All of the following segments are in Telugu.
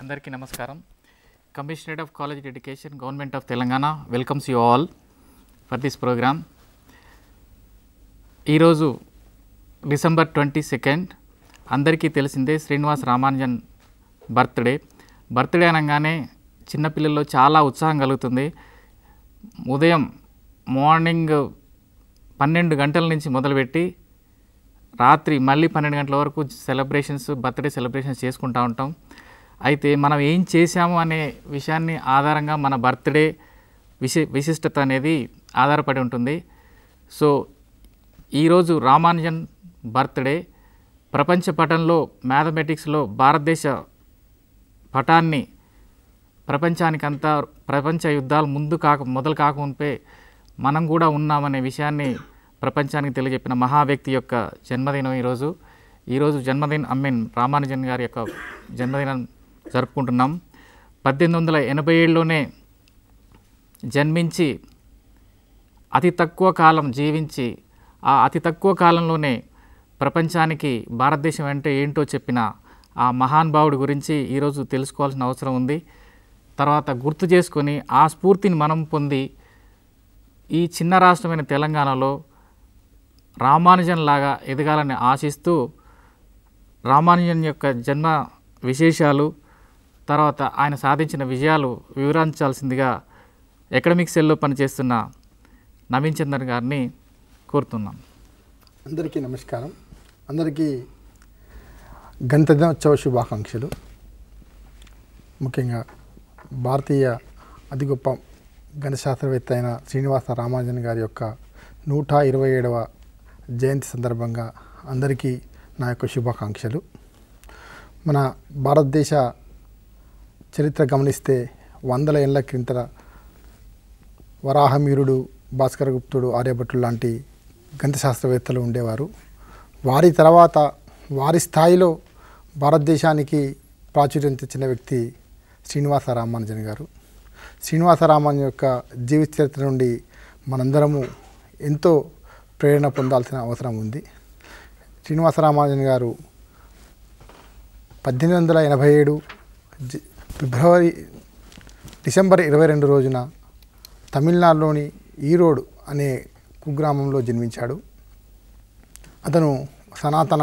అందరికీ నమస్కారం. Commissionerate of college education government of Telangana welcomes you all for this programme. ఈరోజు December 22 అందరికీ తెలిసిందే శ్రీనివాస్ రామానుజన్ బర్త్డే అనగానే చిన్నపిల్లల్లో చాలా ఉత్సాహం కలుగుతుంది. ఉదయం మార్నింగ్ 12 గంటల నుంచి మొదలుపెట్టి రాత్రి మళ్ళీ 12 గంటల వరకు బర్త్డే సెలబ్రేషన్స్ చేసుకుంటూ ఉంటాం. అయితే మనం ఏం చేశాము అనే విషయాన్ని ఆధారంగా మన బర్త్డే విశిష్టత అనేది ఆధారపడి ఉంటుంది. సో ఈరోజు రామానుజన్ బర్త్డే ప్రపంచ పటంలో మ్యాథమెటిక్స్లో భారతదేశ పటాన్ని ప్రపంచానికంతా ప్రపంచ యుద్ధాలు మొదలు కాకముందే మనం కూడా ఉన్నామనే విషయాన్ని ప్రపంచానికి తెలియజెప్పిన మహా వ్యక్తి యొక్క జన్మదినం ఈరోజు రామానుజన్ గారి యొక్క జన్మదినం జరుపుకుంటున్నాం. 1887లోనే జన్మించి అతి తక్కువ కాలం జీవించి ఆ అతి తక్కువ కాలంలోనే ప్రపంచానికి భారతదేశం అంటే ఏంటో చెప్పిన ఆ మహానుభావుడి గురించి ఈరోజు తెలుసుకోవాల్సిన అవసరం ఉంది. తర్వాత గుర్తు చేసుకొని ఆ స్ఫూర్తిని మనం పొంది ఈ చిన్న రాష్ట్రమైన తెలంగాణలో రామానుజన్ లాగా ఎదగాలని ఆశిస్తూ రామానుజన్ యొక్క జన్మ విశేషాలు తర్వాత ఆయన సాధించిన విజయాలు వివరించాల్సిందిగా అకాడమిక్ సెల్లో పనిచేస్తున్న నవీన్ చందర్ గారిని కోరుతున్నాం. అందరికీ నమస్కారం. అందరికీ గణతంత్ర దినోత్సవ శుభాకాంక్షలు. ముఖ్యంగా భారతీయ అతి గొప్ప గణశాస్త్రవేత్త అయిన శ్రీనివాస రామానుజన్ గారి యొక్క 127వ జయంతి సందర్భంగా అందరికీ నా యొక్క శుభాకాంక్షలు. మన భారతదేశ చరిత్ర గమనిస్తే 100 ఏళ్ల క్రిందట వరాహమిహిరుడు, భాస్కరగుప్తుడు, ఆర్యభట్టుడు లాంటి గణిత శాస్త్రవేత్తలు ఉండేవారు. వారి తర్వాత వారి స్థాయిలో భారతదేశానికి ప్రాచుర్యం తెచ్చిన వ్యక్తి శ్రీనివాస రామానుజన్ గారు. శ్రీనివాస రామానుజన్ యొక్క జీవిత చరిత్ర నుండి మనందరము ఎంతో ప్రేరణ పొందాల్సిన అవసరం ఉంది. శ్రీనివాస రామానుజన్ గారు 1887 డిసెంబర్ 22 రోజున తమిళనాడులోని ఈరోడ్ అనే కుగ్రామంలో జన్మించాడు. అతను సనాతన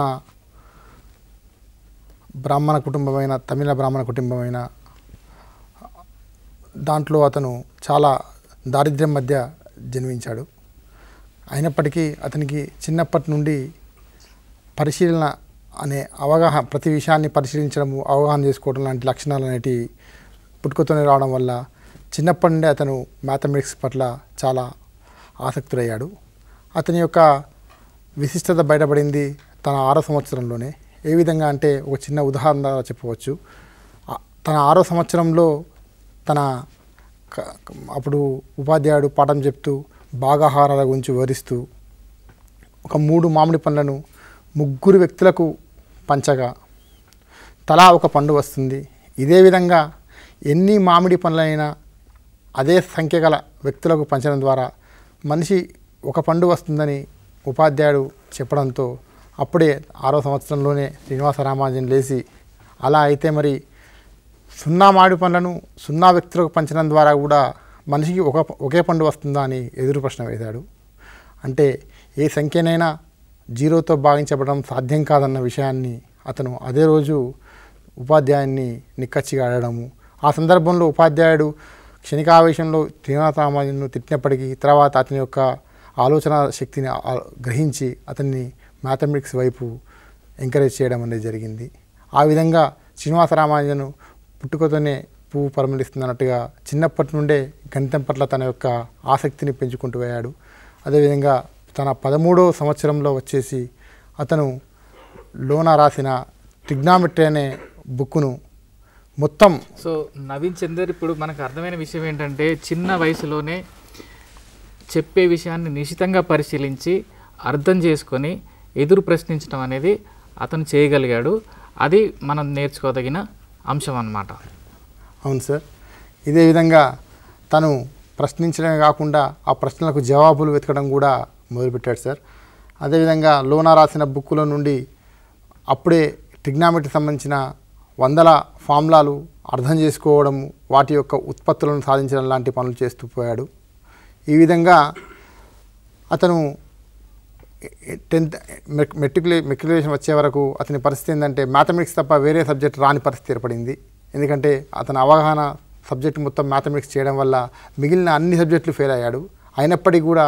తమిళ బ్రాహ్మణ కుటుంబమైన దాంట్లో అతను చాలా దారిద్ర్యం మధ్య జన్మించాడు. అయినప్పటికీ అతనికి చిన్నప్పటి నుండి పరిశీలన అనే అవగాహన, ప్రతి విషయాన్ని పరిశీలించడము, అవగాహన చేసుకోవడం లాంటి లక్షణాలు అనేటివి పుట్టుకతోనే రావడం వల్ల చిన్నప్పటి నుండి అతను మ్యాథమెటిక్స్ పట్ల చాలా ఆసక్తుడయ్యాడు. అతని యొక్క విశిష్టత బయటపడింది తన 6వ సంవత్సరంలోనే. ఏ విధంగా అంటే ఒక చిన్న ఉదాహరణ చెప్పవచ్చు. తన 6వ సంవత్సరంలో అప్పుడు ఉపాధ్యాయుడు పాఠం చెప్తూ భాగాహారాల గురించి వివరిస్తూ ఒక 3 మామిడి పండ్లను 3 వ్యక్తులకు పంచగా తలా ఒక పండు వస్తుంది. ఇదే విధంగా ఎన్ని మామిడి పండ్లైనా అదే సంఖ్య గల వ్యక్తులకు పంచడం ద్వారా మనిషి ఒక పండు వస్తుందని ఉపాధ్యాయుడు చెప్పడంతో అప్పుడే 6వ సంవత్సరంలోనే శ్రీనివాస రామానుజన్ లేచి అలా అయితే మరి 0 మామిడి పండ్లను 0 వ్యక్తులకు పంచడం ద్వారా కూడా మనిషికి ఒకే పండు వస్తుందా అని ఎదురు ప్రశ్న వేశాడు. అంటే ఏ సంఖ్యనైనా 0తో భాగించబడడం సాధ్యం కాదన్న విషయాన్ని అతను అదే రోజు ఉపాధ్యాయున్ని నిక్కచ్చిగా అడగడము. ఆ సందర్భంలో ఉపాధ్యాయుడు క్షణికావేశంలో శ్రీనివాస రామానుజన్ను తిట్టినప్పటికీ తర్వాత అతని యొక్క ఆలోచన శక్తిని గ్రహించి అతన్ని మ్యాథమెటిక్స్ వైపు ఎంకరేజ్ చేయడం అనేది జరిగింది. ఆ విధంగా శ్రీనివాస రామానుజన్ పుట్టుకతోనే పువ్వు పరిమళిస్తుందన్నట్టుగా చిన్నప్పటి నుండే గణితం పట్ల తన యొక్క ఆసక్తిని పెంచుకుంటూ పోయాడు. అదేవిధంగా తన 13వ సంవత్సరంలో వచ్చేసి అతను లోనా రాసిన ట్రిగ్నామెట్రీ అనే బుక్కును మొత్తం. సో నవీన్ చందర్, ఇప్పుడు మనకు అర్థమైన విషయం ఏంటంటే చిన్న వయసులోనే చెప్పే విషయాన్ని నిశితంగా పరిశీలించి అర్థం చేసుకొని ఎదురు ప్రశ్నించడం అనేది అతను చేయగలిగాడు. అది మనం నేర్చుకోదగిన అంశం అన్నమాట. అవును సార్. ఇదే విధంగా తను ప్రశ్నించడమే కాకుండా ఆ ప్రశ్నలకు జవాబులు వెతకడం కూడా మొదలుపెట్టాడు సార్. అదేవిధంగా లోనా రాసిన బుక్కుల నుండి అప్పుడే ట్రిగ్నామెట్రీ సంబంధించిన వందల ఫార్ములాలు అర్థం చేసుకోవడం, వాటి యొక్క ఉత్పత్తులను సాధించడం లాంటి పనులు చేస్తూ పోయాడు. ఈ విధంగా అతను 10th మెట్రికులేషన్ వచ్చే వరకు అతని పరిస్థితి ఏంటంటే మ్యాథమెటిక్స్ తప్ప వేరే సబ్జెక్ట్ రాని పరిస్థితి ఏర్పడింది. ఎందుకంటే అతని అవగాహన సబ్జెక్ట్ మొత్తం మ్యాథమెటిక్స్ చేయడం వల్ల మిగిలిన అన్ని సబ్జెక్టులు ఫెయిల్ అయ్యాడు. అయినప్పటికీ కూడా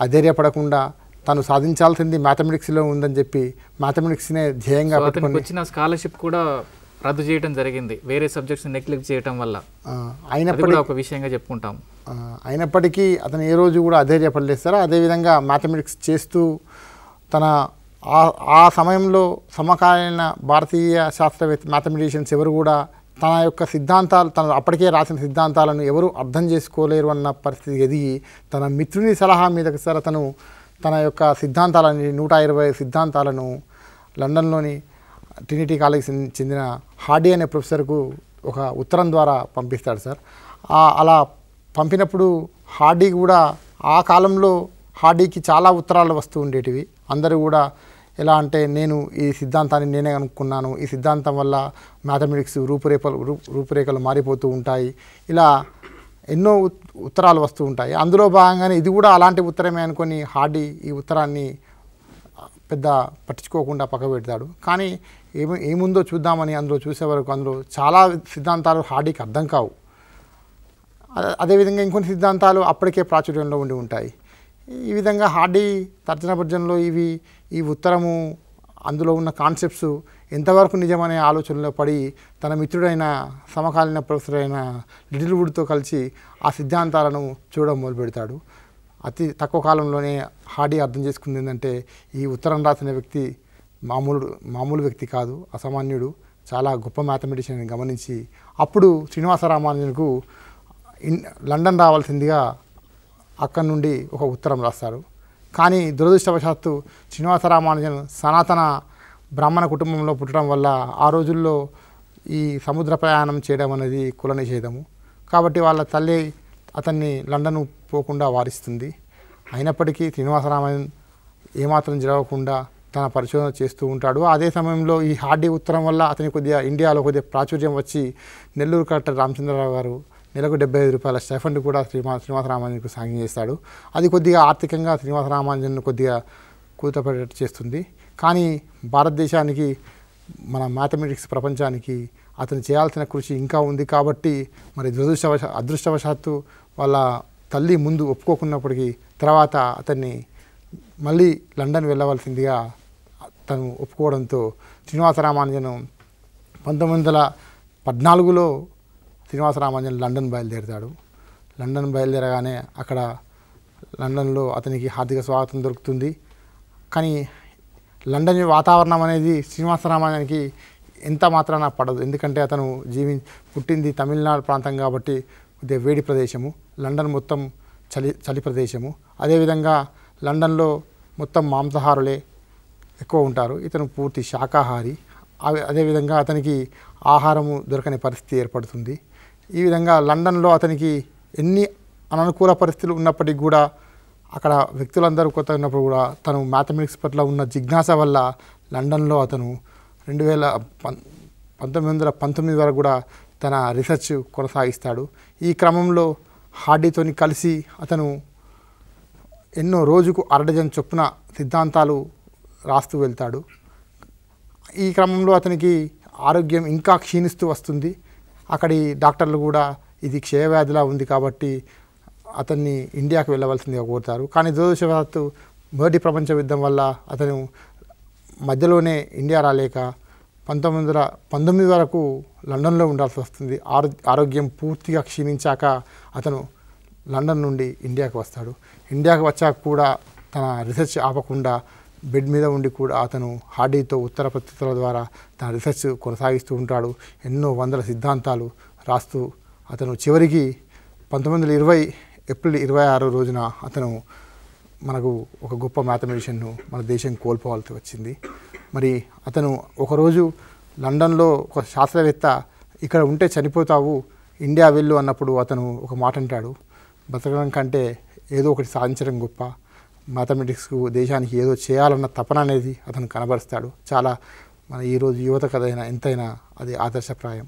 అధైర్యపడకుండా తను సాధించాల్సింది మ్యాథమెటిక్స్లో ఉందని చెప్పి మ్యాథమెటిక్స్నే ధ్యేయంగా పెట్టుకొని వచ్చిన స్కాలర్షిప్ కూడా రద్దు చేయడం జరిగింది వేరే సబ్జెక్ట్స్ నెగ్లెక్ట్ చేయడం వల్ల. అయినప్పటికీ ఒక విషయంగా చెప్పుకుంటాం. అయినప్పటికీ అతను ఏ రోజు కూడా అధైర్యపడలేదు సార్. అదేవిధంగా మ్యాథమెటిక్స్ చేస్తూ తన ఆ సమయంలో సమకాలీన భారతీయ శాస్త్రవేత్త మ్యాథమెటిషియన్స్ ఎవరు కూడా తన యొక్క సిద్ధాంతాలు, తను అప్పటికే రాసిన సిద్ధాంతాలను ఎవరు అర్థం చేసుకోలేరు అన్న పరిస్థితి ఎదిగి తన మిత్రుని సలహా మీదకి సార్ అతను తన యొక్క సిద్ధాంతాలని 120 సిద్ధాంతాలను లండన్లోని ట్రినిటీ కాలేజ్కి చెందిన హార్డీ అనే ప్రొఫెసర్కు ఒక ఉత్తరం ద్వారా పంపిస్తాడు సార్. అలా పంపినప్పుడు హార్డీ కూడా ఆ కాలంలో హార్డీకి చాలా ఉత్తరాలు వస్తూ ఉండేటివి. అందరూ కూడా ఎలా అంటే నేను ఈ సిద్ధాంతాన్ని నేనే అనుకున్నాను, ఈ సిద్ధాంతం వల్ల మ్యాథమెటిక్స్ రూపురేఖలు మారిపోతూ ఉంటాయి, ఇలా ఎన్నో ఉత్తరాలు వస్తూ ఉంటాయి. అందులో భాగంగానే ఇది కూడా అలాంటి ఉత్తరమే అనుకొని హార్డీ ఈ ఉత్తరాన్ని పెద్ద పట్టించుకోకుండా పక్క పెడతాడు. కానీ ఏముందో చూద్దామని అందులో చూసే వరకు అందులో చాలా సిద్ధాంతాలు హార్డీకి అర్థం కావు. అదేవిధంగా ఇంకొన్ని సిద్ధాంతాలు అప్పటికే ప్రాచుర్యంలో ఉండి ఉంటాయి. ఈ విధంగా హార్డీ తర్జన భర్జనలో ఈ ఉత్తరము అందులో ఉన్న కాన్సెప్ట్స్ ఎంతవరకు నిజమనే ఆలోచనలో పడి తన మిత్రుడైన సమకాలీన ప్రొఫెసర్ అయిన లిటిల్ వుడ్తో కలిసి ఆ సిద్ధాంతాలను చూడడం మొదలు పెడతాడు. అతి తక్కువ కాలంలోనే హార్డీ అర్థం చేసుకుంది ఏంటంటే ఈ ఉత్తరం రాసిన వ్యక్తి మామూలు వ్యక్తి కాదు, అసామాన్యుడు, చాలా గొప్ప మ్యాథమెటిషియన్ అని గమనించి అప్పుడు శ్రీనివాస రామానుజన్కు లండన్ రావాల్సిందిగా అక్కడి నుండి ఒక ఉత్తరం రాస్తారు. కానీ దురదృష్టవశాత్తు శ్రీనివాస రామానుజన్ సనాతన బ్రాహ్మణ కుటుంబంలో పుట్టడం వల్ల ఆ రోజుల్లో ఈ సముద్ర ప్రయాణం చేయడం అనేది కుల నిషేధము. కాబట్టి వాళ్ళ తల్లి అతన్ని లండన్ పోకుండా వారిస్తుంది. అయినప్పటికీ శ్రీనివాస రామానుజన్ ఏమాత్రం జరగకుండా తన పరిశోధన చేస్తూ ఉంటాడు. అదే సమయంలో ఈ హార్డీ ఉత్తరం వల్ల అతని ఇండియాలో కొద్దిగా ప్రాచుర్యం వచ్చి నెల్లూరు కలెక్టర్ రామచంద్రరావు గారు నెలకు 75 రూపాయల స్టైఫండ్ కూడా శ్రీనివాస రామానుజన్కు సాంక్షన్ చేస్తాడు. అది కొద్దిగా ఆర్థికంగా శ్రీనివాస రామానుజన్ను కొద్దిగా కూతపడేటట్టు చేస్తుంది. కానీ భారతదేశానికి, మన మ్యాథమెటిక్స్ ప్రపంచానికి అతను చేయాల్సిన కృషి ఇంకా ఉంది. కాబట్టి మరి అదృష్టవశాత్తు వాళ్ళ తల్లి ముందు ఒప్పుకోకున్నప్పటికీ తర్వాత అతన్ని మళ్ళీ లండన్ వెళ్ళవలసిందిగా తను ఒప్పుకోవడంతో శ్రీనివాస రామానుజన్ 1914లో శ్రీనివాస రామానుజన్ లండన్ బయలుదేరుతాడు. లండన్ బయలుదేరగానే అక్కడ లండన్లో అతనికి హార్దిక స్వాగతం దొరుకుతుంది. కానీ లండన్ వాతావరణం అనేది శ్రీనివాస రామానుజన్కి ఎంత మాత్రాన పడదు. ఎందుకంటే అతను పుట్టింది తమిళనాడు ప్రాంతం కాబట్టి కొద్దిగా వేడి ప్రదేశము, లండన్ మొత్తం చలి ప్రదేశము. అదేవిధంగా లండన్లో మొత్తం మాంసాహారులే ఎక్కువ ఉంటారు. ఇతను పూర్తి శాకాహారి. అదేవిధంగా అతనికి ఆహారము దొరకని పరిస్థితి ఏర్పడుతుంది. ఈ విధంగా లండన్లో అతనికి ఎన్ని అననుకూల పరిస్థితులు ఉన్నప్పటికీ కూడా అక్కడ వ్యక్తులందరూ కొత్త ఉన్నప్పుడు కూడా తను మ్యాథమెటిక్స్ పట్ల ఉన్న జిజ్ఞాస వల్ల లండన్లో అతను 1919 వరకు కూడా తన రీసెర్చ్ కొనసాగిస్తాడు. ఈ క్రమంలో హార్డీతోని కలిసి అతను ఎన్నో రోజుకు 1/2 డజన్ చొప్పున సిద్ధాంతాలు రాస్తూ వెళ్తాడు. ఈ క్రమంలో అతనికి ఆరోగ్యం ఇంకా క్షీణిస్తూ వస్తుంది. అక్కడి డాక్టర్లు కూడా ఇది క్షయవ్యాధిలా ఉంది కాబట్టి అతన్ని ఇండియాకు వెళ్ళవలసిందిగా కోరుతారు. కానీ దురదృష్టవశాత్తు మొదటి ప్రపంచ యుద్ధం వల్ల అతను మధ్యలోనే ఇండియా రాలేక 1919 వరకు లండన్లో ఉండాల్సి వస్తుంది. ఆరోగ్యం పూర్తిగా క్షీణించాక అతను లండన్ నుండి ఇండియాకు వస్తాడు. ఇండియాకు వచ్చాక కూడా తన రీసెర్చ్ ఆపకుండా బెడ్ మీద ఉండి కూడా అతను హార్డీతో ఉత్తర పత్రికల ద్వారా తన రీసెర్చ్ కొనసాగిస్తూ ఉంటాడు. ఎన్నో వందల సిద్ధాంతాలు రాస్తూ అతను చివరికి 1920 ఏప్రిల్ 26 రోజున అతను మనకు ఒక గొప్ప మ్యాథమెటిషియన్ను మన దేశం కోల్పోవాల్సి వచ్చింది. మరి అతను ఒకరోజు లండన్లో ఒక శాస్త్రవేత్త ఇక్కడ ఉంటే చనిపోతావు, ఇండియా వెళ్ళు అన్నప్పుడు అతను ఒక మాట అంటాడు, బతకడం కంటే ఏదో ఒకటి సాధించడం గొప్ప, మ్యాథమెటిక్స్కు దేశానికి ఏదో చేయాలన్న తపన అనేది అతను కనబరుస్తాడు. చాలా మన ఈరోజు యువత కథైనా ఎంతైనా అది ఆదర్శప్రాయం.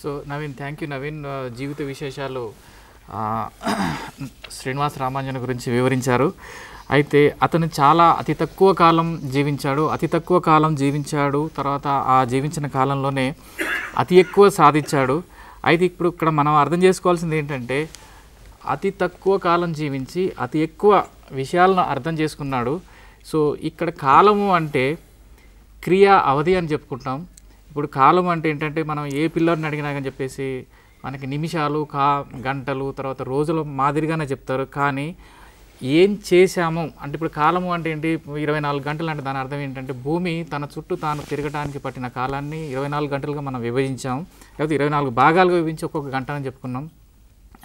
So Naveen, thank you Naveen. జీవిత విశేషాలు శ్రీనివాస రామానుజన్ గురించి వివరించారు. అయితే అతను చాలా అతి తక్కువ కాలం జీవించాడు. తర్వాత ఆ జీవించిన కాలంలోనే అతి ఎక్కువ సాధించాడు. అయితే ఇప్పుడు ఇక్కడ మనం అర్థం చేసుకోవాల్సింది ఏంటంటే, అతి తక్కువ కాలం జీవించి అతి ఎక్కువ విషయాలను అర్థం చేసుకున్నాడు. సో ఇక్కడ కాలము అంటే క్రియా అవధి అని చెప్పుకుంటాం. ఇప్పుడు కాలం అంటే ఏంటంటే, మనం ఏ పిల్లర్ని అడిగినా కానీ చెప్పేసి మనకి నిమిషాలు, గంటలు, తర్వాత రోజుల మాదిరిగానే చెప్తారు. కానీ ఏం చేశాము అంటే, ఇప్పుడు కాలము అంటే ఏంటి, 24 గంటలు అంటే దాని అర్థం ఏంటంటే, భూమి తన చుట్టూ తాను తిరగడానికి పట్టిన కాలాన్ని 24 గంటలుగా మనం విభజించాం. లేకపోతే 24 భాగాలుగా విభజించి ఒక్కొక్క గంట అని చెప్పుకున్నాం.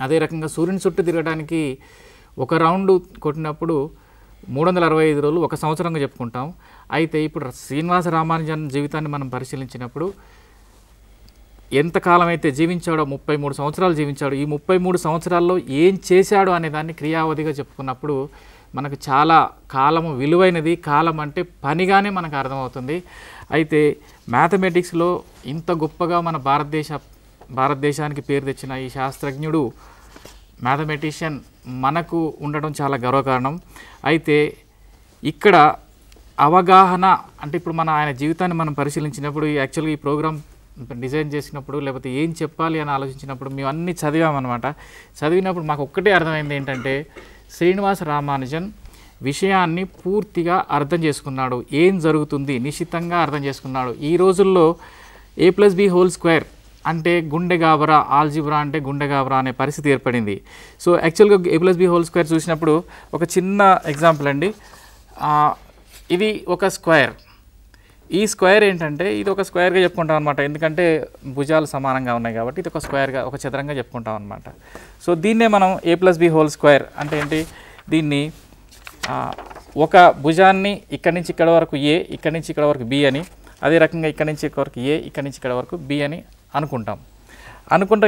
అదే రకంగా సూర్యుని చుట్టూ తిరగడానికి ఒక రౌండ్ కొట్టినప్పుడు 365 రోజులు ఒక సంవత్సరంగా చెప్పుకుంటాం. అయితే ఇప్పుడు శ్రీనివాస రామానుజన్ జీవితాన్ని మనం పరిశీలించినప్పుడు ఎంతకాలం అయితే జీవించాడో, 33 సంవత్సరాలు జీవించాడు. ఈ 33 సంవత్సరాల్లో ఏం చేశాడు అనే దాన్ని క్రియావధిగా చెప్పుకున్నప్పుడు మనకు చాలా కాలము విలువైనది. కాలం అంటే పనిగానే మనకు అర్థమవుతుంది. అయితే మ్యాథమెటిక్స్లో ఇంత గొప్పగా మన భారతదేశానికి పేరు తెచ్చిన ఈ శాస్త్రజ్ఞుడు, మ్యాథమెటిషియన్ మనకు ఉండడం చాలా గర్వకారణం. అయితే ఇక్కడ అవగాహన అంటే, ఇప్పుడు మన ఆయన జీవితాన్ని మనం పరిశీలించినప్పుడు, యాక్చువల్గా ఈ ప్రోగ్రామ్ డిజైన్ చేసినప్పుడు, లేకపోతే ఏం చెప్పాలి అని ఆలోచించినప్పుడు మేము అన్నీ చదివామన్నమాట. చదివినప్పుడు మాకు ఒక్కటే అర్థమైంది ఏంటంటే, శ్రీనివాస రామానుజన్ విషయాన్ని పూర్తిగా అర్థం చేసుకున్నాడు. ఏం జరుగుతుంది నిశ్చితంగా అర్థం చేసుకున్నాడు. ఈ రోజుల్లో a+b² అంటే గుండె గాబరా, ఆల్జిబ్రా అంటే గుండె గాబరా అనే పరిస్థితి ఏర్పడింది. సో యాక్చువల్గా a+b² చూసినప్పుడు ఒక చిన్న ఎగ్జాంపుల్ అండి. ఇది ఒక స్క్వేర్. ఈ స్క్వేర్ ఏంటంటే, ఇది ఒక స్క్వేర్గా చెప్పుకుంటాం అనమాట. ఎందుకంటే భుజాలు సమానంగా ఉన్నాయి కాబట్టి ఇది ఒక స్క్వేర్గా, ఒక చదరంగా చెప్పుకుంటాం అనమాట. సో దీన్నే మనం a+b² అంటే ఏంటి, దీన్ని ఒక భుజాన్ని ఇక్కడి నుంచి ఇక్కడ వరకు a, ఇక్కడి నుంచి ఇక్కడ వరకు b అని, అదే రకంగా ఇక్కడి నుంచి ఇక్కడ వరకు a, ఇక్కడి నుంచి ఇక్కడ వరకు b అని అనుకుంటాం.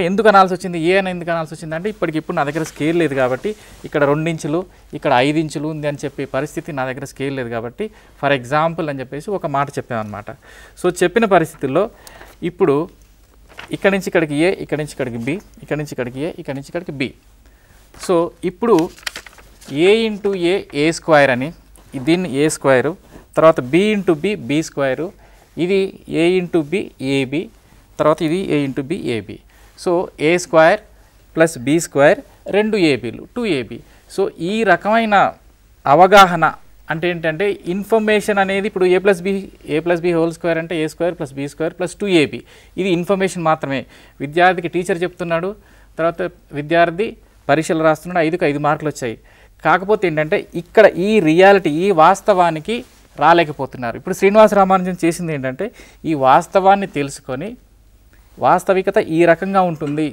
ఎందుకు అనాల్సి వచ్చింది, ఏ అని ఎందుకు అనాల్సి వచ్చింది అంటే, ఇప్పటికిప్పుడు నా దగ్గర స్కేల్ లేదు కాబట్టి, ఇక్కడ 2 ఇంచులు, ఇక్కడ 5 ఇంచులు ఉంది అని చెప్పే పరిస్థితి నా దగ్గర స్కేల్ లేదు కాబట్టి, ఫర్ ఎగ్జాంపుల్ అని చెప్పేసి ఒక మాట చెప్పామన్నమాట. సో చెప్పిన పరిస్థితుల్లో ఇప్పుడు ఇక్కడి నుంచి ఇక్కడికి ఏ, ఇక్కడి నుంచి ఇక్కడికి బి, ఇక్కడి నుంచి ఇక్కడికి ఏ, ఇక్కడి నుంచి ఇక్కడికి బి. సో ఇప్పుడు a ఇంటూ a² అని, దీన్ని a², తర్వాత b ఇంటూ b² ఇది a ఇంటూ b ab, తర్వాత ఇది a into b ab. So a² plus b² 2 ABలు 2AB. So ఈ రకమైన అవగాహన అంటే ఏంటంటే, ఇన్ఫర్మేషన్ అనేది ఇప్పుడు a+b² అంటే a² plus b² plus 2AB. ఇది ఇన్ఫర్మేషన్ మాత్రమే. విద్యార్థికి టీచర్ చెప్తున్నాడు, తర్వాత విద్యార్థి పరీక్షలు రాస్తున్నాడు, 5కి 5 మార్కులు వచ్చాయి. కాకపోతే ఏంటంటే, ఇక్కడ ఈ రియాలిటీ, ఈ వాస్తవానికి రాలేకపోతున్నారు. ఇప్పుడు శ్రీనివాస రామానుజన్ చేసింది ఏంటంటే, ఈ వాస్తవాన్ని తెలుసుకొని, వాస్తవికత ఈ రకంగా ఉంటుంది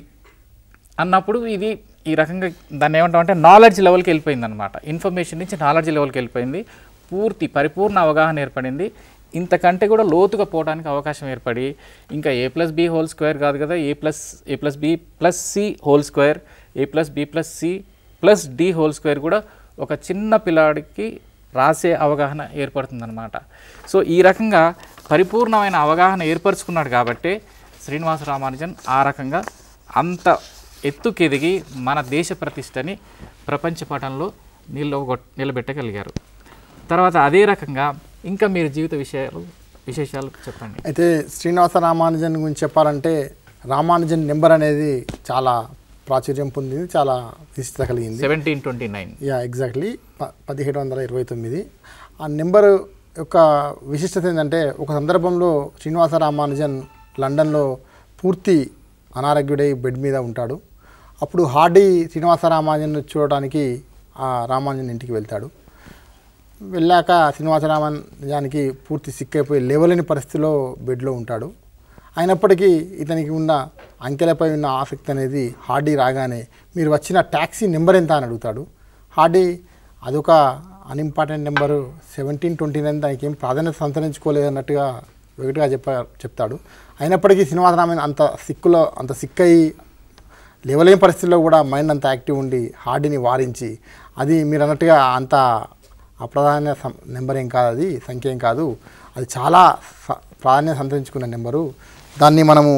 అన్నప్పుడు ఇది ఈ రకంగా దాన్ని ఏమంటామంటే నాలెడ్జ్ లెవెల్కి వెళ్ళిపోయింది అనమాట. ఇన్ఫర్మేషన్ నుంచి నాలెడ్జ్ లెవెల్కి వెళ్ళిపోయింది. పరిపూర్ణ అవగాహన ఏర్పడింది. ఇంతకంటే కూడా లోతుగా పోవడానికి అవకాశం ఏర్పడి, ఇంకా a+b² కాదు కదా, a+b+c² a+b+c+d² కూడా ఒక చిన్న పిల్లాడికి రాసే అవగాహన ఏర్పడుతుందన్నమాట. సో ఈ రకంగా పరిపూర్ణమైన అవగాహన ఏర్పరచుకున్నాడు కాబట్టి శ్రీనివాస రామానుజన్ ఆ రకంగా అంత ఎత్తుకెదిగి మన దేశ ప్రతిష్టని ప్రపంచ పటంలో నిలబెట్టగలిగారు. తర్వాత అదే రకంగా ఇంకా మీరు జీవిత విశేషాలు చెప్పండి. అయితే శ్రీనివాస రామానుజన్ గురించి చెప్పాలంటే, రామానుజన్ నెంబర్ అనేది చాలా ప్రాచుర్యం పొందింది, చాలా విశిష్టత కలిగింది. 1729. ఎగ్జాక్ట్లీ 1729. ఆ నెంబర్ యొక్క విశిష్టత ఏంటంటే, ఒక సందర్భంలో శ్రీనివాస రామానుజన్ లండన్లో పూర్తి అనారోగ్యుడై బెడ్ మీద ఉంటాడు. అప్పుడు హార్డీ శ్రీనివాస రామానుజన్ చూడడానికి ఆ రామానుజన్ ఇంటికి వెళ్తాడు. వెళ్ళాక శ్రీనివాస రామానుజానికి పూర్తి సిక్ అయిపోయి లేవలేని పరిస్థితిలో బెడ్లో ఉంటాడు. అయినప్పటికీ ఇతనికి ఉన్న అంకెలపై ఉన్న ఆసక్తి అనేది హార్డీ రాగానే, మీరు వచ్చిన ట్యాక్సీ నెంబర్ ఎంత అని అడుగుతాడు. హార్డీ అదొక అన్ఇంపార్టెంట్ నెంబరు 1729, దానికి ఏం ప్రాధాన్యత సంతరించుకోలేదు అన్నట్టుగా ఒకటిగా చెప్తాడు. అయినప్పటికీ శ్రీనివాస రామానుజన్ అంత సిక్ అయ్యి లేవలేని పరిస్థితుల్లో కూడా మైండ్ అంత యాక్టివ్ ఉండి హార్డీని వారించి, అది మీరు అన్నట్టుగా అంత అప్రధాన నెంబర్ ఏం కాదు, అది సంఖ్య ఏం కాదు, అది చాలా ప్రాధాన్యత సంతరించుకున్న నెంబరు. దాన్ని మనము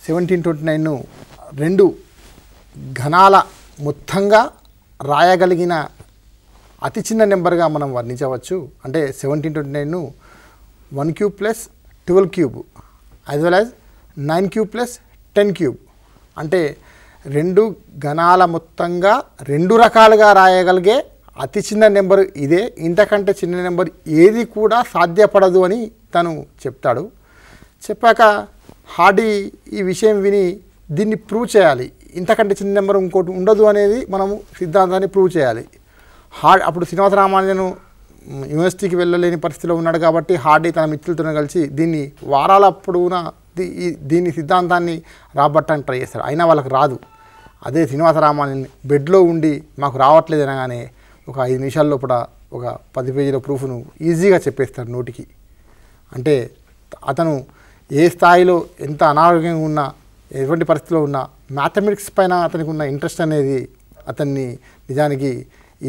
1729ను 2 ఘనాల మొత్తంగా రాయగలిగిన అతి చిన్న నెంబర్గా మనం వర్ణించవచ్చు. అంటే 1729ను 1 cube plus 12 cube as well as 9 cube plus 10 cube. అంటే 2 ఘనాల మొత్తంగా 2 రకాలుగా రాయగలిగే అతి చిన్న నెంబర్ ఇదే. ఇంతకంటే చిన్న నెంబర్ ఏది కూడా సాధ్యపడదు అని తను చెప్తాడు. చెప్పాక హార్డీ ఈ విషయం విని దీన్ని ప్రూవ్ చేయాలి, ఇంతకంటే చిన్న నెంబర్ ఇంకోటి ఉండదు అనేది మనము సిద్ధాంతాన్ని ప్రూవ్ చేయాలి. అప్పుడు శ్రీనివాస రామానుజన్ యూనివర్సిటీకి వెళ్ళలేని పరిస్థితిలో ఉన్నాడు కాబట్టి హార్డీ తన మిత్రులతో కలిసి దీన్ని వారాల పొడవునా దీని సిద్ధాంతాన్ని రాబట్టడానికి ట్రై చేస్తాడు. అయినా వాళ్ళకి రాదు. అదే శ్రీనివాస రామానుజన్ బెడ్లో ఉండి మాకు రావట్లేదు అనగానే ఒక 5 నిమిషాల లోపల ఒక 10 పేజీల ప్రూఫ్ను ఈజీగా చెప్పేస్తాడు నోటికి. అంటే అతను ఏ స్థాయిలో ఎంత అనారోగ్యంగా ఉన్నా, ఎటువంటి పరిస్థితిలో ఉన్నా, మ్యాథమెటిక్స్ పైన అతనికి ఉన్న ఇంట్రెస్ట్ అనేది అతన్ని నిజానికి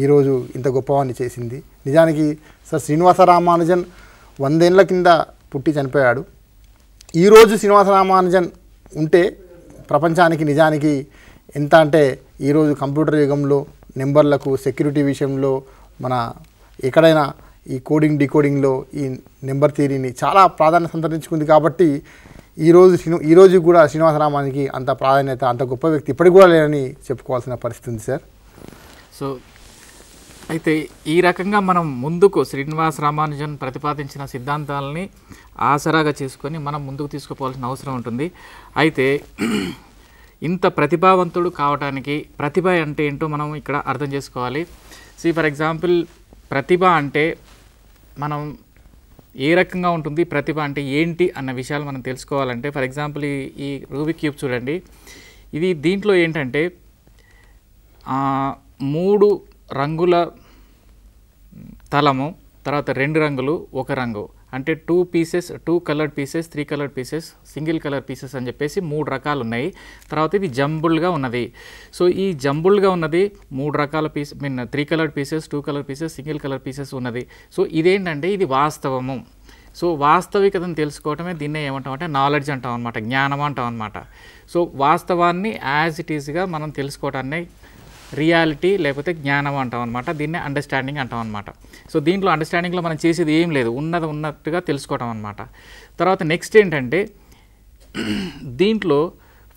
ఈరోజు ఇంత గొప్పవాన్ని చేసింది. నిజానికి సార్ శ్రీనివాస రామానుజన్ 100 ఏళ్ల కింద పుట్టి చనిపోయాడు. ఈరోజు శ్రీనివాస రామానుజన్ ఉంటే ప్రపంచానికి నిజానికి ఎంత అంటే ఈరోజు కంప్యూటర్ యుగంలో నెంబర్లకు సెక్యూరిటీ విషయంలో మన ఎక్కడైనా ఈ కోడింగ్ డికోడింగ్లో ఈ నెంబర్ థియరీని చాలా ప్రాధాన్యత సంతరించుకుంది. కాబట్టి ఈరోజు కూడా శ్రీనివాస రామానుజన్కి అంత ప్రాధాన్యత, అంత గొప్ప వ్యక్తి ఇప్పటికి కూడా లేదని చెప్పుకోవాల్సిన పరిస్థితి ఉంది సార్. సో అయితే ఈ రకంగా మనం ముందుకు శ్రీనివాస రామానుజన్ ప్రతిపాదించిన సిద్ధాంతాలని ఆసరాగా చేసుకొని మనం ముందుకు తీసుకుపోవాల్సిన అవసరం ఉంటుంది. అయితే ఇంత ప్రతిభావంతుడు కావడానికి ప్రతిభ అంటే ఏంటో మనం ఇక్కడ అర్థం చేసుకోవాలి. ఫర్ ఎగ్జాంపుల్ ప్రతిభ అంటే మనం ఏ రకంగా ఉంటుంది, ప్రతిభ అంటే ఏంటి అన్న విషయాలు మనం తెలుసుకోవాలంటే ఫర్ ఎగ్జాంపుల్ ఈ రూబిక్ క్యూబ్ చూడండి. దీంట్లో ఏంటంటే 3 రంగుల తలము, తర్వాత 2 రంగులు, 1 రంగు, అంటే 2 pieces, 2 coloured pieces, 3 coloured pieces, single colour pieces అని చెప్పేసి 3 రకాలు ఉన్నాయి. తర్వాత ఇది జంబుల్గా ఉన్నది. సో ఈ జంబుల్గా ఉన్నది 3 రకాల 3 coloured pieces, 2 colour pieces, single colour pieces ఉన్నది. సో ఇదేంటంటే ఇది వాస్తవము. సో వాస్తవికతను తెలుసుకోవటమే దీన్నే ఏమంటాం అంటే నాలెడ్జ్ అంటాం అనమాట, జ్ఞానం అంటాం అనమాట. సో వాస్తవాన్ని యాజ్ ఇట్ ఈస్గా మనం తెలుసుకోవటాన్ని రియాలిటీ లేకపోతే జ్ఞానం అంటాం అనమాట. దీన్నే అండర్స్టాండింగ్ అంటాం అనమాట. సో దీంట్లో అండర్స్టాండింగ్లో మనం చేసేది ఏం లేదు, ఉన్నట్టుగా తెలుసుకోవటం అనమాట. తర్వాత నెక్స్ట్ ఏంటంటే దీంట్లో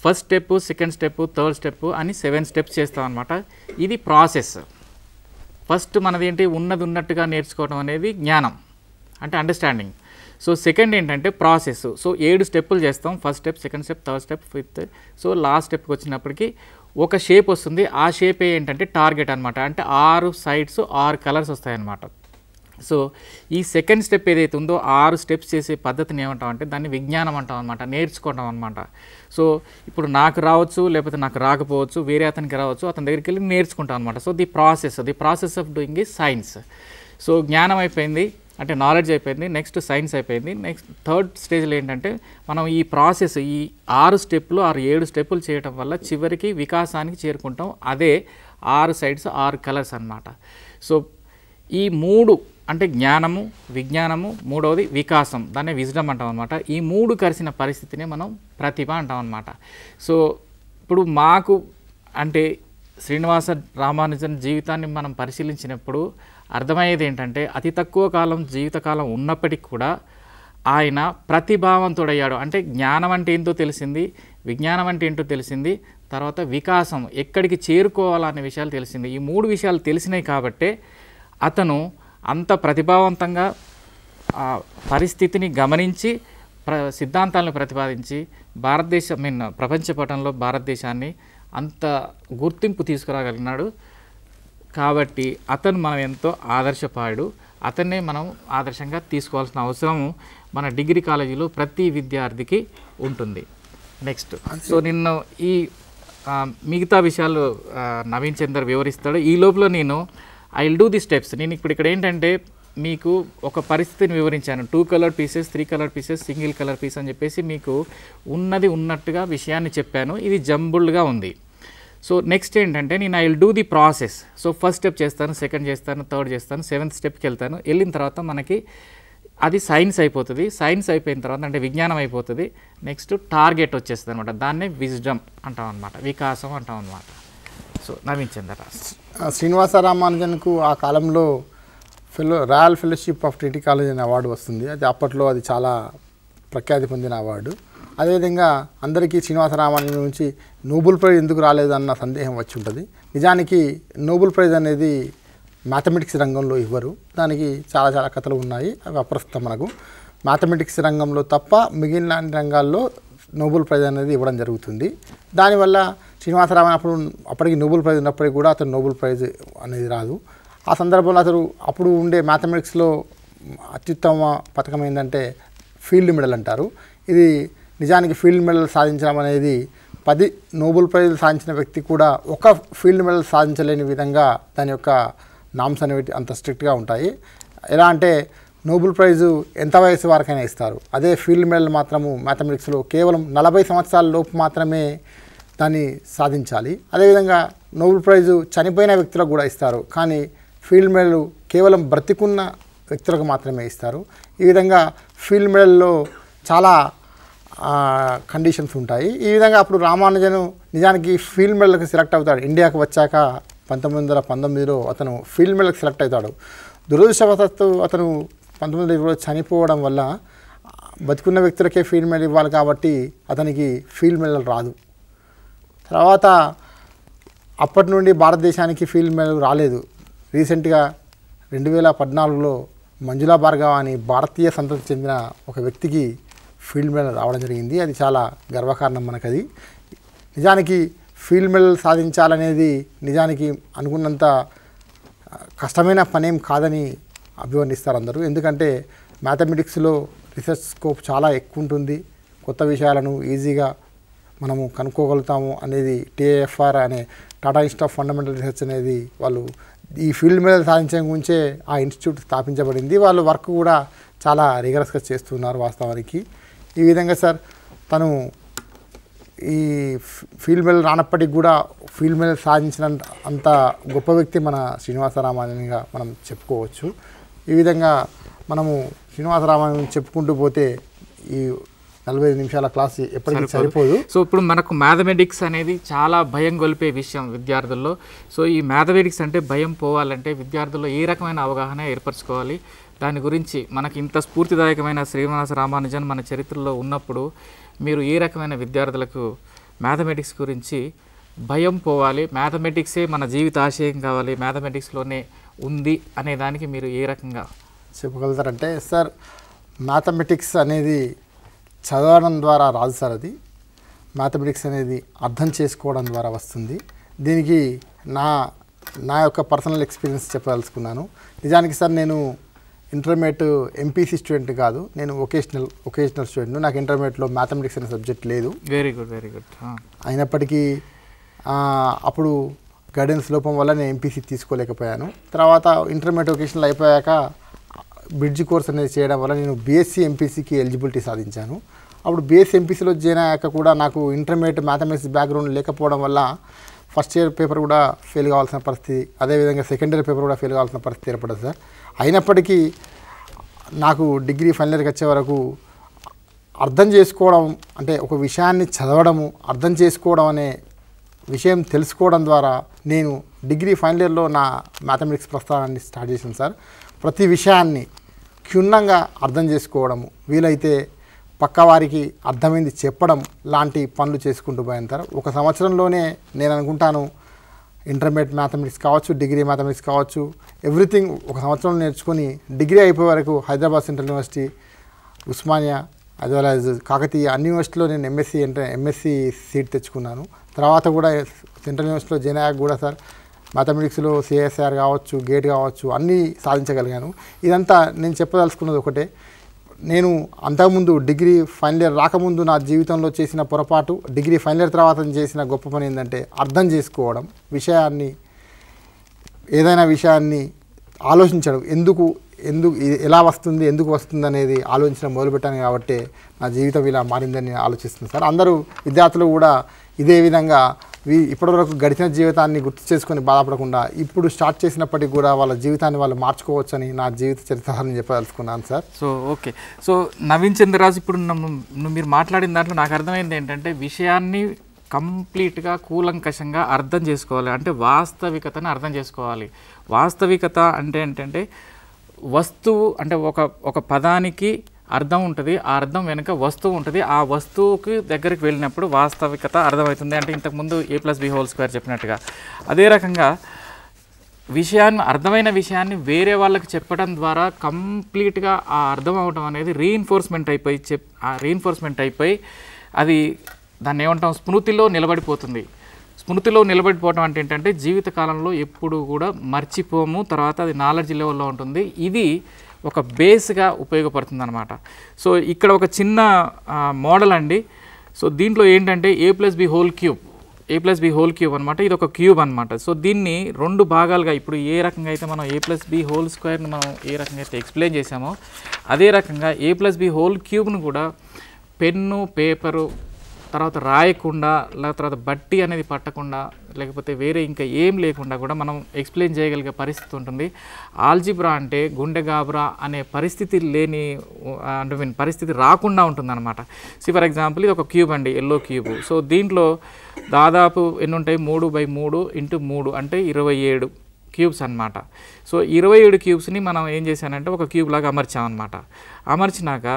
first step, second step, third step అని 7 స్టెప్స్ చేస్తాం అనమాట. ఇది ప్రాసెస్. ఫస్ట్ మనది ఏంటి, ఉన్నట్టుగా నేర్చుకోవడం అనేది జ్ఞానం అంటే అండర్స్టాండింగ్. సో సెకండ్ ఏంటంటే ప్రాసెస్. సో 7 స్టెప్పులు చేస్తాం, first step, second step, third step, fifth. So last స్టెప్కి వచ్చినప్పటికీ ఒక షేప్ వస్తుంది. ఆ షేప్ ఏంటంటే టార్గెట్ అనమాట. అంటే 6 సైడ్స్ 6 కలర్స్ వస్తాయన్నమాట. సో ఈ సెకండ్ స్టెప్ ఏదైతే ఉందో 6 స్టెప్స్ చేసే పద్ధతిని ఏమంటాం అంటే దాన్ని విజ్ఞానం అంటాం అనమాట, నేర్చుకోవడం అనమాట. సో ఇప్పుడు నాకు రావచ్చు, లేకపోతే నాకు రాకపోవచ్చు, వేరే అతనికి రావచ్చు, అతని దగ్గరికి వెళ్ళి నేర్చుకుంటాం అనమాట. So the process of doing is science. So జ్ఞానం అయిపోయింది అంటే నాలెడ్జ్ అయిపోయింది. నెక్స్ట్ సైన్స్ అయిపోయింది. నెక్స్ట్ థర్డ్ స్టేజ్లో ఏంటంటే మనం ఈ ప్రాసెస్ ఈ 6 స్టెప్పులు 7 స్టెప్పులు చేయటం వల్ల చివరికి వికాసానికి చేరుకుంటాం. అదే 6 సైడ్స్ 6 కలర్స్ అన్నమాట. సో ఈ 3 అంటే జ్ఞానము, విజ్ఞానము, మూడవది వికాసం, దాన్ని విజ్డమ్ అంటాం అనమాట. ఈ 3 కలిసిన పరిస్థితిని మనం ప్రతిభ అంటాం అనమాట. సో ఇప్పుడు మాకు అంటే శ్రీనివాస రామానుజన్ జీవితాన్ని మనం పరిశీలించినప్పుడు అర్థమయ్యేది ఏంటంటే అతి తక్కువ కాలం జీవితకాలం ఉన్నప్పటికీ కూడా ఆయన ప్రతిభావంతుడయ్యాడు. అంటే జ్ఞానం అంటే ఏంటో తెలిసింది, విజ్ఞానం అంటే ఏంటో తెలిసింది, తర్వాత వికాసం ఎక్కడికి చేరుకోవాలనే విషయాలు తెలిసింది. ఈ 3 విషయాలు తెలిసినాయి కాబట్టే అతను అంత ప్రతిభావంతంగా పరిస్థితిని గమనించి సిద్ధాంతాలను ప్రతిపాదించి ప్రపంచ పటంలో భారతదేశాన్ని అంత గుర్తింపు తీసుకురాగలిగినాడు. కాబట్టి అతను మనం ఎంతో ఆదర్శపాయుడు. అతన్నే మనం ఆదర్శంగా తీసుకోవాల్సిన అవసరం మన డిగ్రీ కాలేజీలో ప్రతి విద్యార్థికి ఉంటుంది. నెక్స్ట్ సో నిన్న ఈ మిగతా విషయాలు నవీన్ చందర్ వివరిస్తాడు. ఈ లోపల నేను I will do the steps. నేను ఇక్కడ ఏంటంటే మీకు ఒక పరిస్థితిని వివరించాను. 2 colour pieces, 3 colour pieces, single colour piece అని చెప్పేసి మీకు ఉన్నట్టుగా విషయాన్ని చెప్పాను. ఇది జంబుల్డ్గా ఉంది. సో నెక్స్ట్ ఏంటంటే నేను I will do the process. So first step చేస్తాను, సెకండ్ చేస్తాను, థర్డ్ చేస్తాను, 7th స్టెప్కి వెళ్తాను. వెళ్ళిన తర్వాత మనకి అది సైన్స్ అయిపోతుంది. సైన్స్ అయిపోయిన తర్వాత అంటే విజ్ఞానం అయిపోతుంది. నెక్స్ట్ టార్గెట్ వచ్చేస్తుంది అనమాట. దాన్నే విజ్డమ్ అంటాం అనమాట, వికాసం అంటాం అనమాట. సో నవీన్ చంద్ర శ్రీనివాస రామానుజన్కు ఆ కాలంలో royal fellowship of Trinity college అనే అవార్డు వస్తుంది. అది అప్పట్లో అది చాలా ప్రఖ్యాతి పొందిన అవార్డు. అదేవిధంగా అందరికీ శ్రీనివాస రామానుజన్ నుంచి నోబెల్ ప్రైజ్ ఎందుకు రాలేదన్న సందేహం వచ్చి ఉంటుంది. నిజానికి నోబెల్ ప్రైజ్ అనేది మ్యాథమెటిక్స్ రంగంలో ఇవ్వరు. దానికి చాలా చాలా కథలు ఉన్నాయి, అవి అప్రస్తుతం. మనకు మ్యాథమెటిక్స్ రంగంలో తప్ప మిగిలిన రంగాల్లో నోబెల్ ప్రైజ్ అనేది ఇవ్వడం జరుగుతుంది. దానివల్ల శ్రీనివాసరామన్ అప్పటికి నోబెల్ ప్రైజ్ ఉన్నప్పటికీ కూడా అతను నోబెల్ ప్రైజ్ అనేది రాదు. ఆ సందర్భంలో అతను అప్పుడు ఉండే మ్యాథమెటిక్స్లో అత్యుత్తమ పథకం ఏంటంటే ఫీల్డ్ మెడల్ అంటారు. ఇది నిజానికి ఫీల్డ్ మెడల్ సాధించడం అనేది 10 నోబెల్ ప్రైజ్లు సాధించిన వ్యక్తి కూడా ఒక ఫీల్డ్ మెడల్ సాధించలేని విధంగా దాని యొక్క నామ్స్ అనేవి అంత స్ట్రిక్ట్గా ఉంటాయి. ఎలా అంటే నోబెల్ ప్రైజు ఎంత వయసు వరకైనా ఇస్తారు. అదే ఫీల్డ్ మెడల్ మాత్రము మ్యాథమెటిక్స్లో కేవలం 40 సంవత్సరాల లోపు మాత్రమే దాన్ని సాధించాలి. అదేవిధంగా నోబెల్ ప్రైజు చనిపోయిన వ్యక్తులకు కూడా ఇస్తారు, కానీ ఫీల్డ్ మెడల్ కేవలం బ్రతికున్న వ్యక్తులకు మాత్రమే ఇస్తారు. ఈ విధంగా ఫీల్డ్ మెడల్లో చాలా కండిషన్స్ ఉంటాయి. ఈ విధంగా అప్పుడు రామానుజన్ నిజానికి ఫీల్డ్ మెడల్కి సెలెక్ట్ అవుతాడు. ఇండియాకు వచ్చాక 1919లో అతను ఫీల్డ్ మెడల్కి సెలెక్ట్ అవుతాడు. దురదృష్టవశాత్తు అతను 1920లో చనిపోవడం వల్ల బతికున్న వ్యక్తులకే ఫీల్డ్ మెడల్ ఇవ్వాలి కాబట్టి అతనికి ఫీల్డ్ మెడల్ రాదు. తర్వాత అప్పటి నుండి భారతదేశానికి ఫీల్డ్ మెడల్ రాలేదు. రీసెంట్గా 2014లో మంజులా భార్గవ అని భారతీయ సంతతికి చెందిన ఒక వ్యక్తికి ఫీల్డ్ మెడల్ రావడం జరిగింది. అది చాలా గర్వకారణం మనకది. నిజానికి ఫీల్డ్ మెడల్ సాధించాలనేది నిజానికి అనుకున్నంత కష్టమైన పనేం కాదని అభివర్ణిస్తారు అందరూ. ఎందుకంటే మ్యాథమెటిక్స్లో రీసెర్చ్ స్కోప్ చాలా ఎక్కువ ఉంటుంది. కొత్త విషయాలను ఈజీగా మనము కనుక్కోగలుగుతాము అనేది TIFR అనే Tata institute of fundamental research అనేది వాళ్ళు ఈ ఫీల్డ్ మెడల్ సాధించడం గురించే ఆ ఇన్స్టిట్యూట్ స్థాపించబడింది. వాళ్ళు వర్క్ కూడా చాలా రిగరస్గా చేస్తున్నారు వాస్తవానికి. ఈ విధంగా సార్ తను ఈ ఫీల్డ్ మెడల్ రానప్పటికి కూడా ఫీల్డ్ మెడల్ సాధించిన అంత గొప్ప వ్యక్తి మన శ్రీనివాస రామానుజన్గా మనం చెప్పుకోవచ్చు. ఈ విధంగా మనము శ్రీనివాస రామానుజన్ చెప్పుకుంటూ పోతే ఈ 45 నిమిషాల క్లాస్ ఎప్పటికీ సరిపోదు. సో ఇప్పుడు మనకు మ్యాథమెటిక్స్ అనేది చాలా భయం గొలిపే విషయం విద్యార్థుల్లో. సో ఈ మ్యాథమెటిక్స్ అంటే భయం పోవాలంటే విద్యార్థుల్లో ఏ రకమైన అవగాహన ఏర్పరచుకోవాలి, దాని గురించి మనకి ఇంత స్ఫూర్తిదాయకమైన శ్రీనివాస రామానుజన్ మన చరిత్రలో ఉన్నప్పుడు మీరు ఏ రకమైన విద్యార్థులకు మ్యాథమెటిక్స్ గురించి భయం పోవాలి, మ్యాథమెటిక్సే మన జీవిత ఆశయం కావాలి, మ్యాథమెటిక్స్లోనే ఉంది అనే దానికి మీరు ఏ రకంగా చెప్పగలుగుతారంటే సార్, మ్యాథమెటిక్స్ అనేది చదవడం ద్వారా రాదు సార్. అది మ్యాథమెటిక్స్ అనేది అర్థం చేసుకోవడం ద్వారా వస్తుంది. దీనికి నా యొక్క పర్సనల్ ఎక్స్పీరియన్స్ చెప్పదలుచుకున్నాను. నిజానికి సార్ నేను ఇంటర్మీడియట్ ఎంపీసీ స్టూడెంట్ కాదు, నేను ఒకేషనల్ స్టూడెంట్. నాకు ఇంటర్మీడియట్లో మ్యాథమెటిక్స్ అనే సబ్జెక్ట్ లేదు. Very good. అయినప్పటికీ అప్పుడు గైడెన్స్ లోపం వల్ల నేను ఎంపీసీ తీసుకోలేకపోయాను. తర్వాత ఇంటర్మీడియట్ ఒకేషనల్ అయిపోయాక బ్రిడ్జ్ కోర్స్ అనేది చేయడం వల్ల నేను బీఎస్సీ ఎంపీసీకి ఎలిజిబిలిటీ సాధించాను. అప్పుడు బీఎస్సీ ఎంపీసీలో జాయిన్ అయ్యాక కూడా నాకు ఇంటర్మీడియట్ మ్యాథమెటిక్స్ బ్యాక్గ్రౌండ్ లేకపోవడం వల్ల ఫస్ట్ ఇయర్ పేపర్ కూడా ఫెయిల్ కావాల్సిన పరిస్థితి, అదేవిధంగా సెకండ్ ఇయర్ పేపర్ కూడా ఫెయిల్ కావాల్సిన పరిస్థితి ఏర్పడింది సార్. అయినప్పటికీ నాకు డిగ్రీ ఫైనల్ ఇయర్కి వచ్చే వరకు అర్థం చేసుకోవడం అంటే ఒక విషయాన్ని చదవడము, అర్థం చేసుకోవడం అనే విషయం తెలుసుకోవడం ద్వారా నేను డిగ్రీ ఫైనల్ ఇయర్లో నా మ్యాథమెటిక్స్ ప్రస్థానాన్ని స్టార్ట్ చేశాను సార్. ప్రతి విషయాన్ని క్షుణ్ణంగా అర్థం చేసుకోవడము, వీలైతే పక్కవారికి అర్థమైంది చెప్పడం లాంటి పనులు చేసుకుంటూ పోయాను సార్. ఒక సంవత్సరంలోనే నేను అనుకుంటాను ఇంటర్మీడియట్ మ్యాథమెటిక్స్ కావచ్చు, డిగ్రీ మ్యాథమెటిక్స్ కావచ్చు, ఎవ్రీథింగ్ ఒక సంవత్సరంలో నేర్చుకొని డిగ్రీ అయిపోయే వరకు Hyderabad central university, Osmania, as well as Kakatiya అన్ని యూనివర్సిటీలో నేను ఎంఎస్సీ సీట్ తెచ్చుకున్నాను. తర్వాత కూడా సెంట్రల్ యూనివర్సిటీలో జాయిన్ అయ్యాక కూడా సార్ మ్యాథమెటిక్స్లో సిఎస్ఆర్ కావచ్చు, గేట్ కావచ్చు అన్నీ సాధించగలిగాను. ఇదంతా నేను చెప్పదలుచుకున్నది ఒకటే, నేను అంతకుముందు డిగ్రీ ఫైనల్ ఇయర్ రాకముందు నా జీవితంలో చేసిన పొరపాటు, డిగ్రీ ఫైనల్ ఇయర్ తర్వాత చేసిన గొప్ప పని ఏంటంటే అర్థం చేసుకోవడం, ఏదైనా విషయాన్ని ఆలోచించడం, ఎందుకు ఎలా వస్తుంది, ఎందుకు వస్తుంది అనేది ఆలోచించడం మొదలుపెట్టాను. కాబట్టి నా జీవితం ఇలా మారిందని నేను ఆలోచిస్తున్నాను సార్. అందరూ విద్యార్థులు కూడా ఇదే విధంగా ఇప్పటివరకు గడిచిన జీవితాన్ని గుర్తు చేసుకొని బాధపడకుండా ఇప్పుడు స్టార్ట్ చేసినప్పటికీ కూడా వాళ్ళ జీవితాన్ని వాళ్ళు మార్చుకోవచ్చని నా జీవిత చరిత్రని చెప్పదలుచుకున్నాను sir. So okay. So Naveen Chandraraju ఇప్పుడు మీరు మాట్లాడిన దాంట్లో నాకు అర్థమైంది ఏంటంటే విషయాన్ని కంప్లీట్గా కూలంకషంగా అర్థం చేసుకోవాలి, అంటే వాస్తవికతను అర్థం చేసుకోవాలి. వాస్తవికత అంటే ఏంటంటే వస్తువు అంటే ఒక పదానికి అర్థం ఉంటుంది, ఆ అర్థం వెనుక వస్తువు ఉంటుంది, ఆ వస్తువుకి దగ్గరికి వెళ్ళినప్పుడు వాస్తవికత అర్థమవుతుంది. అంటే ఇంతకుముందు a+b² చెప్పినట్టుగా అదే రకంగా అర్థమైన విషయాన్ని వేరే వాళ్ళకి చెప్పడం ద్వారా కంప్లీట్గా ఆ అర్థం అవడం అనేది రీఇన్ఫోర్స్మెంట్ అయిపోయి అది దాన్ని ఏమంటాం స్మృతిలో నిలబడిపోతుంది. స్మృతిలో నిలబడిపోవడం అంటే ఏంటంటే జీవితకాలంలో ఎప్పుడు కూడా మర్చిపోము, తర్వాత అది నాలెడ్జ్ లెవెల్లో ఉంటుంది. ఇది ఒక బేస్గా ఉపయోగపడుతుంది అనమాట. సో ఇక్కడ ఒక చిన్న మోడల్ అండి. సో దీంట్లో ఏంటంటే a+b³ అనమాట. ఇది ఒక క్యూబ్ అనమాట. సో దీన్ని 2 భాగాలుగా ఇప్పుడు ఏ రకంగా అయితే మనం a+b² మనం ఏ రకంగా అయితే ఎక్స్ప్లెయిన్ చేసామో అదే రకంగా a+b³ కూడా పెన్ను పేపరు తర్వాత రాయకుండా తర్వాత బట్టి అనేది పట్టకుండా లేకపోతే వేరే ఇంకా ఏం లేకుండా కూడా మనం ఎక్స్ప్లెయిన్ చేయగలిగే పరిస్థితి ఉంటుంది. ఆల్జిబ్రా అంటే గుండె గాబరా అనే పరిస్థితి పరిస్థితి రాకుండా ఉంటుందన్నమాట. ఫర్ ఎగ్జాంపుల్ ఇది ఒక క్యూబ్ అండి, ఎల్లో క్యూబ్. సో దీంట్లో దాదాపు ఎన్ని ఉంటాయి 3/3 × 3 అంటే 27 క్యూబ్స్ అనమాట. సో 27 క్యూబ్స్ని మనం ఏం చేశానంటే ఒక క్యూబ్ లాగా అమర్చామన్నమాట. అమర్చినాక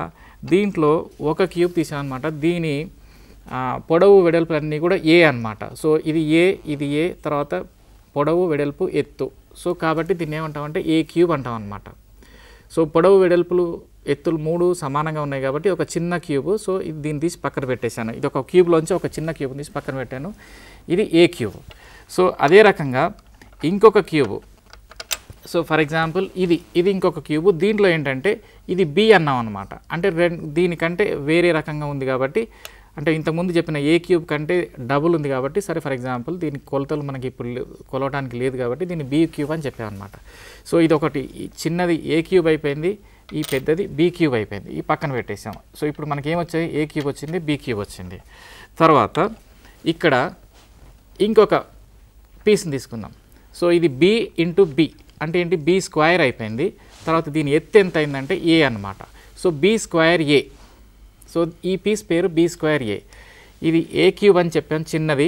దీంట్లో ఒక క్యూబ్ తీసామన్నమాట. దీని పొడవు వెడల్పులన్నీ కూడా ఏ అనమాట. సో ఇది ఏ తర్వాత పొడవు వెడల్పు ఎత్తు. సో కాబట్టి దీన్ని ఏమంటామంటే a³ అంటాం అనమాట. సో పొడవు వెడల్పులు ఎత్తులు 3 సమానంగా ఉన్నాయి కాబట్టి ఒక చిన్న క్యూబ్. సో ఇది దీన్ని తీసి పక్కన పెట్టేశాను. ఇది ఒక క్యూబ్లోంచి ఒక చిన్న క్యూబ్ తీసి పక్కన పెట్టాను. ఇది a³. సో అదే రకంగా ఇంకొక క్యూబ్. సో ఫర్ ఎగ్జాంపుల్ ఇది ఇంకొక క్యూబ్. దీంట్లో ఏంటంటే ఇది b అన్నాం అనమాట. అంటే దీనికంటే వేరే రకంగా ఉంది కాబట్టి, అంటే ఇంతకుముందు చెప్పిన a³ కంటే డబుల్ ఉంది కాబట్టి సరే ఫర్ ఎగ్జాంపుల్ దీని కొలతలు మనకి ఇప్పుడు కొలవడానికి లేదు కాబట్టి దీన్ని b³ అని చెప్పామన్నమాట. సో ఇది ఒకటి చిన్నది a³ అయిపోయింది, ఈ పెద్దది b³ అయిపోయింది. ఈ పక్కన పెట్టేసాం. సో ఇప్పుడు మనకి ఏమొచ్చాయి a³ వచ్చింది, b³ వచ్చింది. తర్వాత ఇక్కడ ఇంకొక పీస్ని తీసుకుందాం. సో ఇది b × b అంటే ఏంటి b² అయిపోయింది. తర్వాత దీని ఎత్తు ఎంత అయిందంటే a అన్నమాట. So b²a. సో ఈ పీస్ పేరు b²a. ఇది a³ అని చెప్పాను చిన్నది,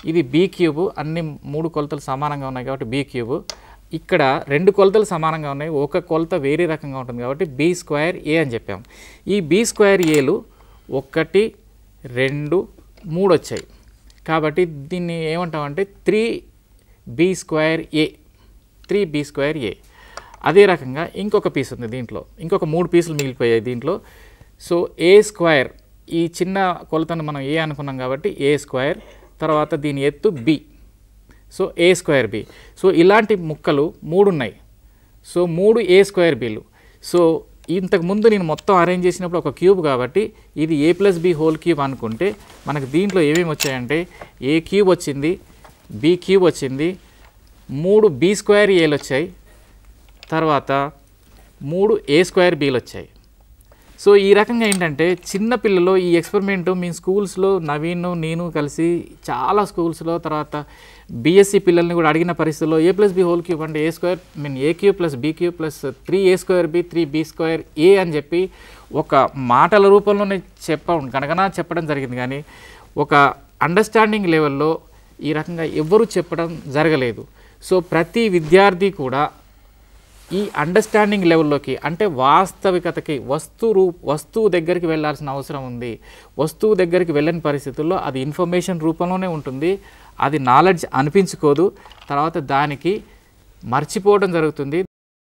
ఇది b³ అన్ని 3 కొలతలు సమానంగా ఉన్నాయి కాబట్టి b³. ఇక్కడ 2 కొలతలు సమానంగా ఉన్నాయి, ఒక కొలత వేరే రకంగా ఉంటుంది కాబట్టి b²a అని చెప్పాము. ఈ b²aలు 1 2 3 వచ్చాయి కాబట్టి దీన్ని ఏమంటామంటే 3b²a. అదే రకంగా ఇంకొక పీస్ ఉంది, దీంట్లో ఇంకొక 3 పీసులు మిగిలిపోయాయి దీంట్లో. సో a² ఈ చిన్న కొలతను మనం a అనుకున్నాం కాబట్టి a², తర్వాత దీని ఎత్తు b. So a²b. సో ఇలాంటి ముక్కలు 3 ఉన్నాయి. సో 3 a²bలు. సో ఇంతకుముందు నేను మొత్తం అరేంజ్ చేసినప్పుడు ఒక క్యూబ్ కాబట్టి ఇది a+b³ అనుకుంటే మనకు దీంట్లో ఏమేమి వచ్చాయంటే a³ వచ్చింది, b³ వచ్చింది, 3 b²aలు వచ్చాయి, తర్వాత 3 a²bలు వచ్చాయి. సో ఈ రకంగా ఏంటంటే చిన్నపిల్లలు ఈ ఎక్స్పెరిమెంటు మీ స్కూల్స్లో నవీన్ నేను కలిసి చాలా స్కూల్స్లో తర్వాత బీఎస్సీ పిల్లల్ని కూడా అడిగిన పరిస్థితుల్లో a+b³ అంటే a² + b³ + 3a²b 3b²a అని చెప్పి ఒక మాటల రూపంలోనే చెప్పడం జరిగింది. కానీ ఒక అండర్స్టాండింగ్ లెవెల్లో ఈ రకంగా ఎవ్వరూ చెప్పడం జరగలేదు. సో ప్రతి విద్యార్థి కూడా ఈ అండర్స్టాండింగ్ లెవెల్లోకి అంటే వాస్తవికతకి వస్తువు దగ్గరికి వెళ్ళాల్సిన అవసరం ఉంది. వస్తువు దగ్గరికి వెళ్ళని పరిస్థితుల్లో అది ఇన్ఫర్మేషన్ రూపంలోనే ఉంటుంది, అది నాలెడ్జ్ అనిపించుకోదు, తర్వాత దానికి మర్చిపోవడం జరుగుతుంది,